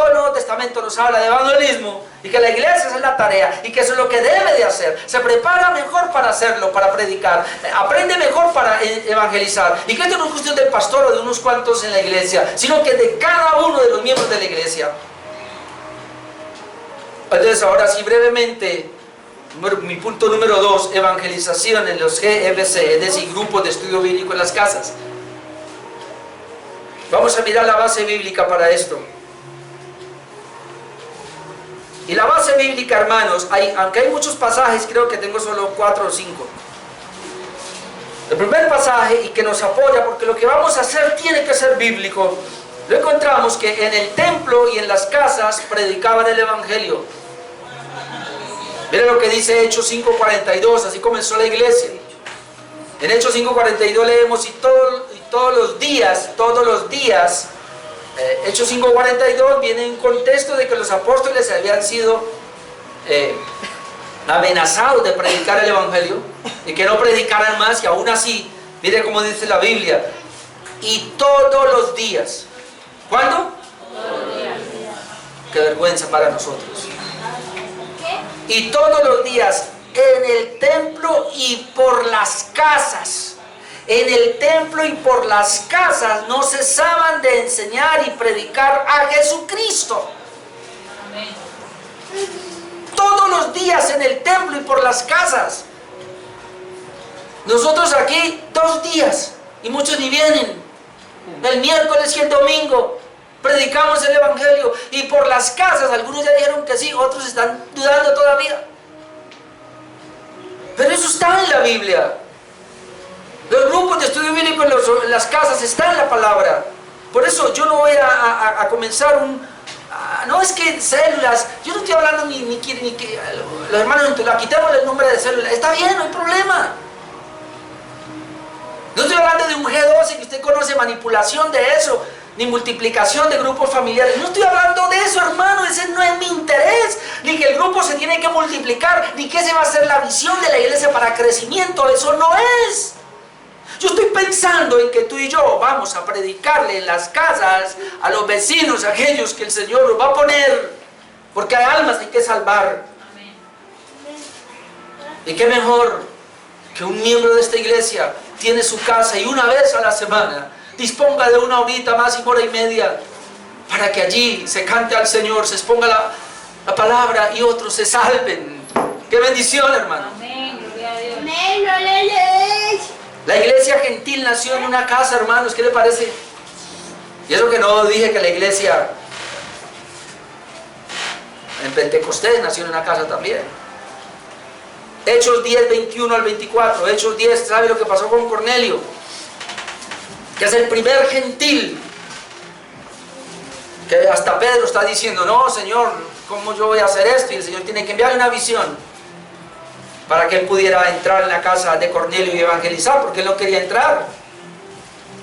el Nuevo Testamento nos habla de evangelismo, y que la iglesia es la tarea, y que eso es lo que debe de hacer. Se prepara mejor para hacerlo, para predicar, aprende mejor para evangelizar, y que esto no es cuestión del pastor o de unos cuantos en la iglesia, sino que de cada uno de los miembros de la iglesia. Entonces, ahora sí, brevemente, mi punto número 2, evangelización en los GFC, es decir, grupos de estudio bíblico en las casas. Vamos a mirar la base bíblica para esto. Y la base bíblica, hermanos, aunque hay muchos pasajes, creo que tengo solo 4 o 5. El primer pasaje, y que nos apoya, porque lo que vamos a hacer tiene que ser bíblico, lo encontramos que en el templo y en las casas predicaban el evangelio. Mira lo que dice Hechos 5:42, así comenzó la iglesia. En Hechos 5:42 leemos: y todos los días, Hechos 5:42 viene en contexto de que los apóstoles habían sido amenazados de predicar el evangelio y que no predicaran más, y aún así, mire cómo dice la Biblia, y todos los días. ¿Cuándo? Todos los días. Qué vergüenza para nosotros. Y todos los días en el templo y por las casas. En el templo y por las casas no cesaban de enseñar y predicar a Jesucristo. Amén. Todos los días en el templo y por las casas. Nosotros aquí 2 días y muchos ni vienen. El miércoles y el domingo predicamos el evangelio, y por las casas algunos ya dijeron que sí, otros están dudando todavía. Pero eso está en la Biblia. Los grupos de estudio bíblico en las casas están en la palabra. Por eso yo no voy a comenzar no es que células, yo no estoy hablando ni que los hermanos quitémosle el nombre de células, está bien, no hay problema. No estoy hablando de un G12 que usted conoce, manipulación de eso, ni multiplicación de grupos familiares. No estoy hablando de eso, hermano, ese no es mi interés. Ni que el grupo se tiene que multiplicar, ni que esa va a ser la visión de la iglesia para crecimiento, eso no es. Yo estoy pensando en que tú y yo vamos a predicarle en las casas a los vecinos, a aquellos que el Señor nos va a poner, porque hay almas que hay que salvar. Amén. Y qué mejor que un miembro de esta iglesia tiene su casa y una vez a la semana disponga de 1 horita más y 1 hora y media para que allí se cante al Señor, se exponga la palabra y otros se salven. ¡Qué bendición, hermano! Amén, gloria a Dios. Amén, gloria a Dios. La iglesia gentil nació en una casa, hermanos, ¿qué le parece? Y eso que no dije que la iglesia en Pentecostés nació en una casa también. Hechos 10, 21 al 24. Hechos 10, ¿sabe lo que pasó con Cornelio? Que es el primer gentil. Que hasta Pedro está diciendo, no, Señor, ¿cómo yo voy a hacer esto? Y el Señor tiene que enviarle una visión para que él pudiera entrar en la casa de Cornelio y evangelizar, porque él no quería entrar.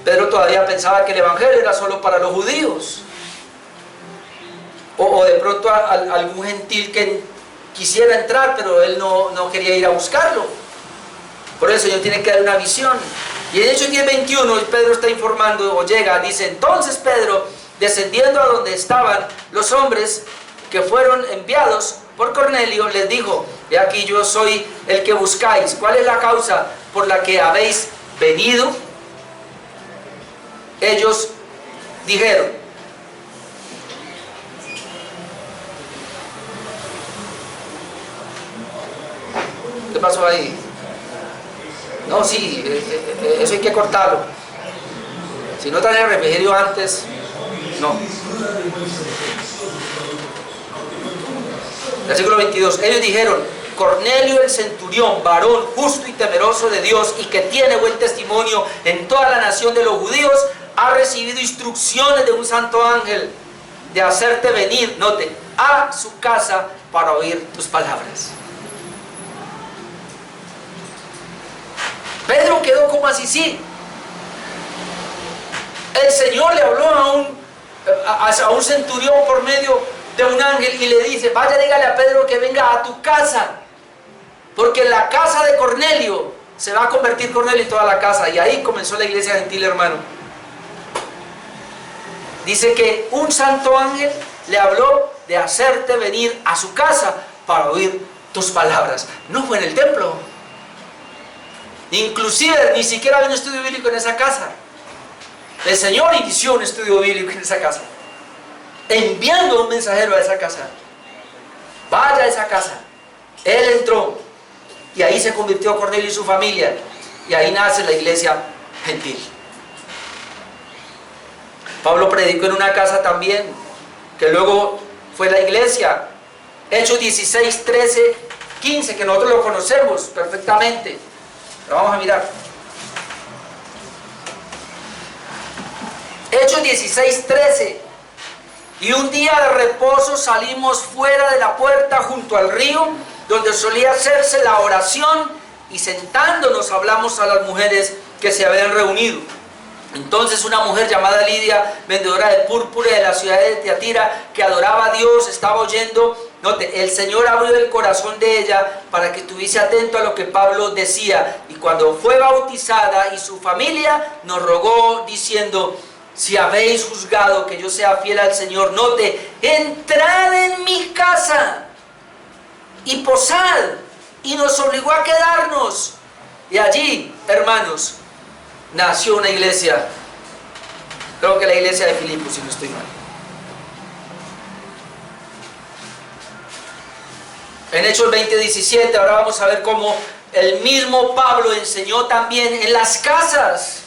Pedro todavía pensaba que el evangelio era solo para los judíos. O de pronto algún gentil que quisiera entrar, pero él no quería ir a buscarlo. Por eso el Señor tiene que dar una visión. Y en Hechos 10:21 Pedro está informando, o llega, dice, entonces Pedro, descendiendo a donde estaban los hombres que fueron enviados por Cornelio, les dijo, he aquí yo soy el que buscáis. ¿Cuál es la causa por la que habéis venido? Ellos dijeron, ¿qué pasó ahí? No, sí, eso hay que cortarlo. Si no traen el refrigerio antes, no. Versículo 22. Ellos dijeron, Cornelio el centurión, varón justo y temeroso de Dios y que tiene buen testimonio en toda la nación de los judíos, ha recibido instrucciones de un santo ángel de hacerte venir, note, a su casa para oír tus palabras. Pedro quedó como así, sí. El Señor le habló a un centurión por medio de un ángel y le dice, vaya, dígale a Pedro que venga a tu casa, porque en la casa de Cornelio se va a convertir Cornelio y toda la casa. Y ahí comenzó la iglesia gentil, hermano. Dice que un santo ángel le habló de hacerte venir a su casa para oír tus palabras. No fue en el templo. Inclusive ni siquiera había un estudio bíblico en esa casa. El Señor inició un estudio bíblico en esa casa, enviando un mensajero a esa casa. Vaya a esa casa. Él entró y ahí se convirtió Cornelio y su familia, y ahí nace la iglesia gentil. Pablo predicó en una casa también, que luego fue la iglesia. Hechos 16, 13, 15, que nosotros lo conocemos perfectamente. Lo vamos a mirar. Hechos 16, 13. Y un día de reposo salimos fuera de la puerta junto al río, donde solía hacerse la oración, y sentándonos hablamos a las mujeres que se habían reunido. Entonces una mujer llamada Lidia, vendedora de púrpura de la ciudad de Tiatira, que adoraba a Dios, estaba oyendo. Note, el Señor abrió el corazón de ella para que estuviese atento a lo que Pablo decía. Y cuando fue bautizada y su familia, nos rogó diciendo: si habéis juzgado que yo sea fiel al Señor, note, entrad en mi casa y posad. Y nos obligó a quedarnos. Y allí, hermanos, nació una iglesia. Creo que la iglesia de Filipos, si no estoy mal. En Hechos 20:17, ahora vamos a ver cómo el mismo Pablo enseñó también en las casas.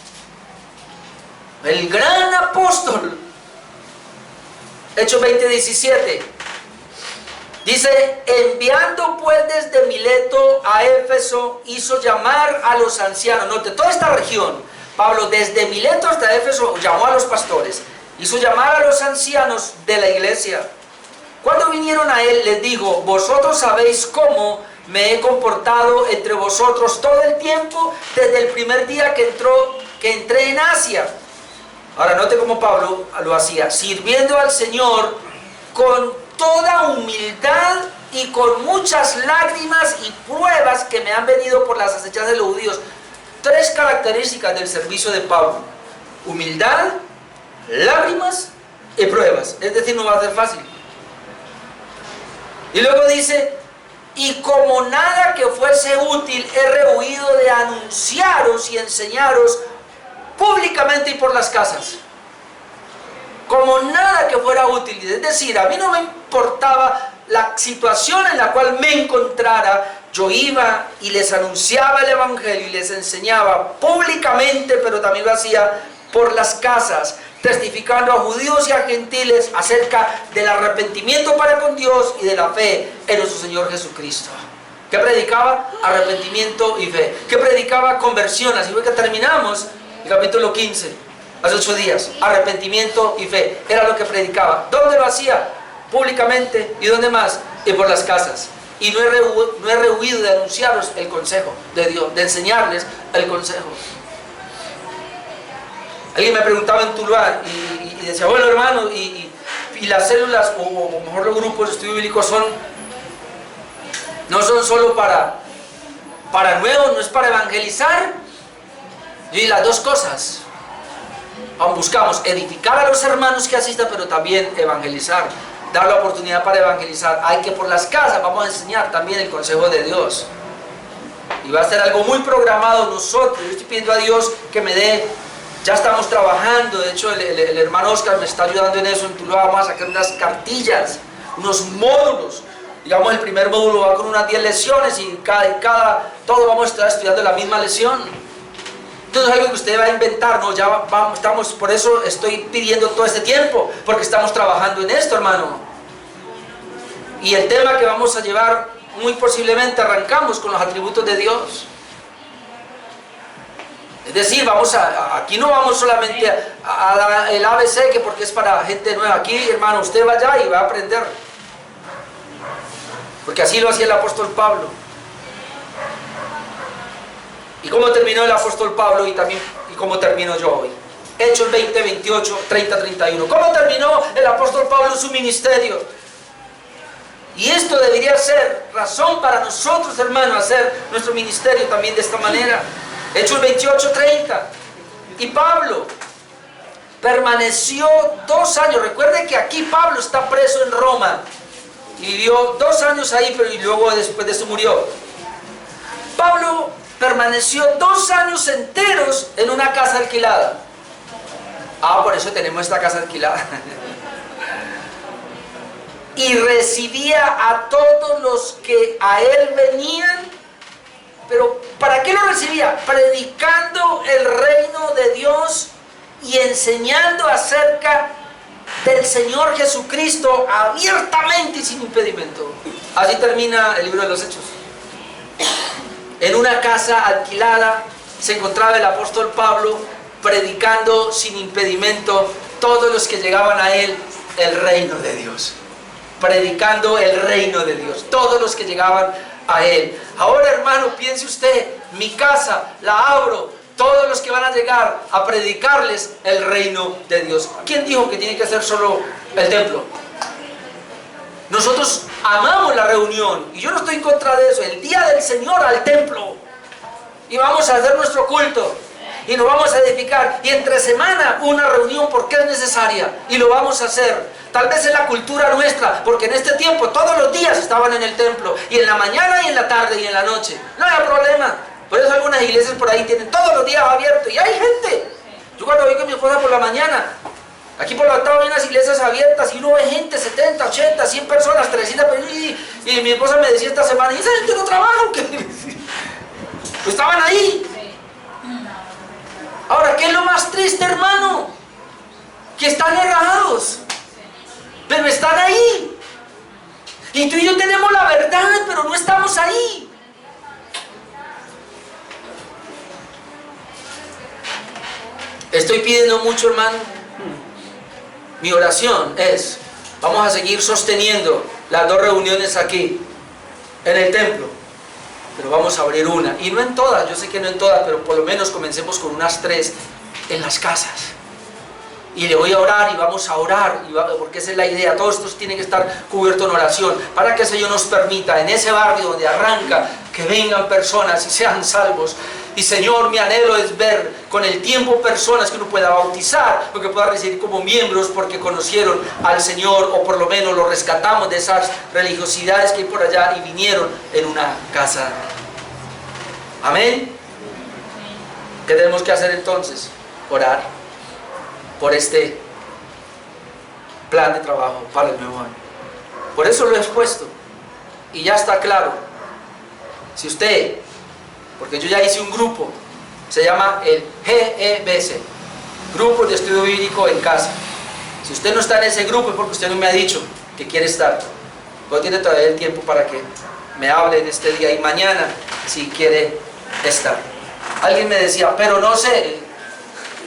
El gran apóstol. Hechos 20:17. Dice: enviando pues desde Mileto a Éfeso, hizo llamar a los ancianos. Note, toda esta región, Pablo desde Mileto hasta Éfeso llamó a los pastores. Hizo llamar a los ancianos de la iglesia. Cuando vinieron a él, les dijo: vosotros sabéis cómo me he comportado entre vosotros todo el tiempo, desde el primer día que entré en Asia. Ahora note cómo Pablo lo hacía: sirviendo al Señor con toda humildad y con muchas lágrimas y pruebas que me han venido por las acechanzas de los judíos. Tres características del servicio de Pablo: humildad, lágrimas y pruebas. Es decir, no va a ser fácil. Y luego dice: y como nada que fuese útil, he rehuido de anunciaros y enseñaros públicamente y por las casas. Como nada que fuera útil. Es decir, a mí no me importaba la situación en la cual me encontrara, yo iba y les anunciaba el evangelio y les enseñaba públicamente, pero también lo hacía por las casas, testificando a judíos y a gentiles acerca del arrepentimiento para con Dios y de la fe en nuestro Señor Jesucristo. ¿Qué predicaba? Arrepentimiento y fe. ¿Qué predicaba? Conversión. Así fue que terminamos el capítulo 15, hace 8 días. Arrepentimiento y fe. Era lo que predicaba. ¿Dónde lo hacía? Públicamente. ¿Y dónde más? Y por las casas. Y no he rehuido de anunciaros el consejo de Dios, de enseñarles el consejo. Alguien me preguntaba en Tuluá y decía: bueno, hermano, y las células, o mejor los grupos de estudio bíblico no son solo para nuevos, no es para evangelizar. Y las dos cosas. Buscamos edificar a los hermanos que asistan, pero también evangelizar, dar la oportunidad para evangelizar. Hay que por las casas vamos a enseñar también el consejo de Dios. Y va a ser algo muy programado nosotros. Yo estoy pidiendo a Dios que me dé. Ya estamos trabajando, de hecho el hermano Oscar me está ayudando en eso. En Tuluá vamos a sacar unas cartillas, unos módulos. Digamos, el primer módulo va con unas 10 lecciones y todo vamos a estar estudiando la misma lección. Entonces es algo que usted va a inventar, ¿no? Estamos, por eso estoy pidiendo todo este tiempo, porque estamos trabajando en esto, hermano. Y el tema que vamos a llevar, muy posiblemente arrancamos con los atributos de Dios. Es decir, aquí no vamos solamente a dar el ABC, que porque es para gente nueva. Aquí, hermano, usted va allá y va a aprender. Porque así lo hacía el apóstol Pablo. ¿Y cómo terminó el apóstol Pablo y cómo termino yo hoy? Hechos 20, 28, 30, 31. ¿Cómo terminó el apóstol Pablo su ministerio? Y esto debería ser razón para nosotros, hermanos, hacer nuestro ministerio también de esta manera. Hechos 28, 30. Y Pablo permaneció 2 años. Recuerde que aquí Pablo está preso en Roma. Y vivió 2 años ahí, pero y luego después de eso murió. Pablo permaneció 2 años enteros en una casa alquilada. Por eso tenemos esta casa alquilada. Y recibía a todos los que a él venían. Pero ¿para qué lo recibía? Predicando el reino de Dios y enseñando acerca del Señor Jesucristo abiertamente y sin impedimento. Así termina el libro de los Hechos. En una casa alquilada se encontraba el apóstol Pablo predicando sin impedimento todos los que llegaban a él el reino de Dios. Predicando el reino de Dios, todos los que llegaban a él. Ahora, hermano, piense usted, mi casa la abro todos los que van a llegar a predicarles el reino de Dios. ¿Quién dijo que tiene que ser solo el templo? Nosotros amamos la reunión y yo no estoy en contra de eso. El día del Señor al templo y vamos a hacer nuestro culto y nos vamos a edificar, y entre semana una reunión porque es necesaria y lo vamos a hacer. Tal vez es la cultura nuestra, porque en este tiempo todos los días estaban en el templo, y en la mañana y en la tarde y en la noche, no hay problema. Por eso algunas iglesias por ahí tienen todos los días abiertos y hay gente. Yo cuando voy con mi esposa por la mañana, aquí por la octava hay unas iglesias abiertas y uno ve gente, 70, 80, 100 personas, 300 personas, y mi esposa me decía esta semana, ¿y esa gente no trabaja o qué? Pues estaban ahí. Ahora, ¿qué es lo más triste, hermano? Que están errados, pero están ahí. Y tú y yo tenemos la verdad, pero no estamos ahí. Estoy pidiendo mucho, hermano. Mi oración es, vamos a seguir sosteniendo las 2 reuniones aquí, en el templo, pero vamos a abrir una, y no en todas, yo sé que no en todas, pero por lo menos comencemos con unas 3 en las casas. Y le voy a orar y vamos a orar, porque esa es la idea. Todos estos tienen que estar cubiertos en oración, para que el Señor nos permita, en ese barrio donde arranca, que vengan personas y sean salvos. Y Señor, mi anhelo es ver con el tiempo personas que uno pueda bautizar, o que pueda recibir como miembros porque conocieron al Señor, o por lo menos lo rescatamos de esas religiosidades que hay por allá y vinieron en una casa. Amén. ¿Qué tenemos que hacer entonces? Orar por este plan de trabajo para el nuevo año. Por eso lo he expuesto y ya está claro. Si usted, porque yo ya hice un grupo, se llama el GEBC, Grupo de Estudio Bíblico en Casa. Si usted no está en ese grupo es porque usted no me ha dicho que quiere estar. No tiene todavía el tiempo para que me hable en este día y mañana si quiere estar. Alguien me decía, pero no sé,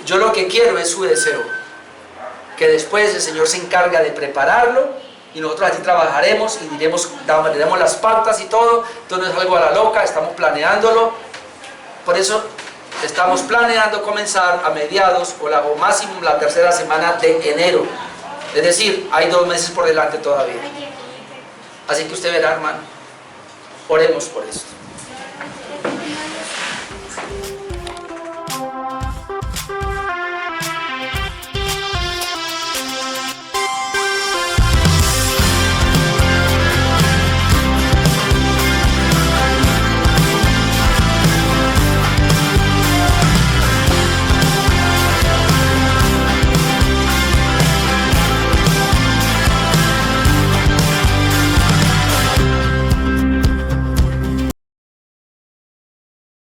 yo lo que quiero es su deseo, que después el Señor se encarga de prepararlo y nosotros allí trabajaremos y diremos las pautas y todo. Entonces no es algo a la loca, estamos planeándolo. Por eso estamos planeando comenzar a mediados o máximo la 3ª semana de enero. Es decir, hay 2 meses por delante todavía. Así que usted verá, hermano, oremos por eso.